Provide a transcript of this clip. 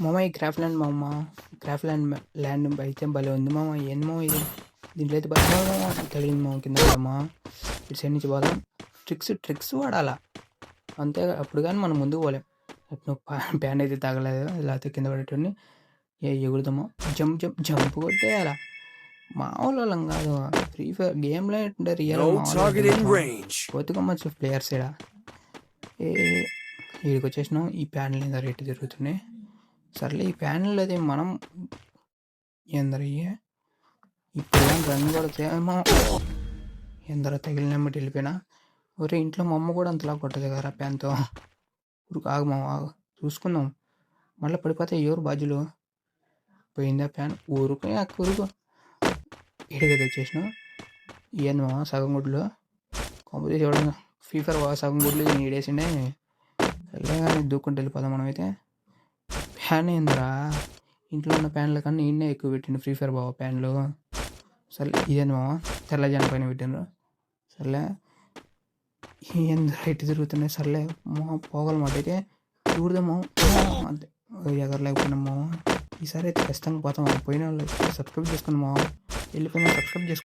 మామ ఈ craft land మామ క్రాఫ్ట్ ల్యాండ్ అయితే భలే ఉంది మామ. ఏంది మామ ఇది? దీంట్లో అయితే బాగా తగిలింది మామ కింద మామ. ఇటు సైడ్ నుంచి పోదాం. ట్రిక్స్ వాడాలా అంతే, అప్పుడు కానీ మనం ముందుకు పోలేం. నువ్వు ప్యాన్ అయితే తగలేదు, లేకపోతే కింద పడేటోని ఎగురుదామా, జంప్ కొట్టేయాలా. మామూలు వాళ్ళం కాదు. ఫ్రీ ఫైర్ గేమ్లో ఉంటే రియల్ బతుకమ్మచ్చు ప్లేయర్స్ ఇక్కడ. వీడికి వచ్చేసినాం. ఈ ప్యాన్లు ఏందా రేటు తిరుగుతున్నాయి. సర్లే ఈ ప్యాన్లు అది మనం ఏందరయ్యే ఇప్పుడు రంగు కొడితేమో ఎందరో తగిలినమ్మటి వెళ్ళిపోయినా. ఒరే ఇంట్లో మా అమ్మ కూడా అంతలా కొట్టదు కదా ప్యాన్తో. ఇప్పుడు ఆగు మామ ఆగు, చూసుకుందాం. మళ్ళీ పడిపోతే ఎవరు బాధ్యులు? పోయిందా ప్యాన్? ఊరుకు ఏడుగది వచ్చేసినాం. ఏంది మామ సగం గుడ్లు కాంపిటీషన్ చూడండి. ఫ్రీ ఫైర్ సగం గుడ్లు ఈడేసిండే. వెళ్ళగానే దూక్కుంటూ వెళ్ళిపోదాం మనమైతే. ఫ్యాన్ ఏందిరా, ఇంట్లో ఉన్న ప్యాన్ల కన్నా ఈయనే ఎక్కువ పెట్టిండు ఫ్రీ ఫైర్ బావ ప్యాన్లు. సర్లే ఇదేంది మామ తెల్లజాన పైన పెట్టిండ్రు. సర్లే ఏంది రైట్ తిరుగుతున్నాయి. సర్లే పోగలమాట అయితే చూడదాము అంతే. ఎగరలేకపోయినా మామ. ఈసారి అయితే ఖచ్చితంగా పోతాం. పోయిన వాళ్ళు సబ్స్క్రైబ్ చేసుకున్నాం మామ. వెళ్ళిపోయినా సబ్స్క్రైబ్ చేసుకున్నాం.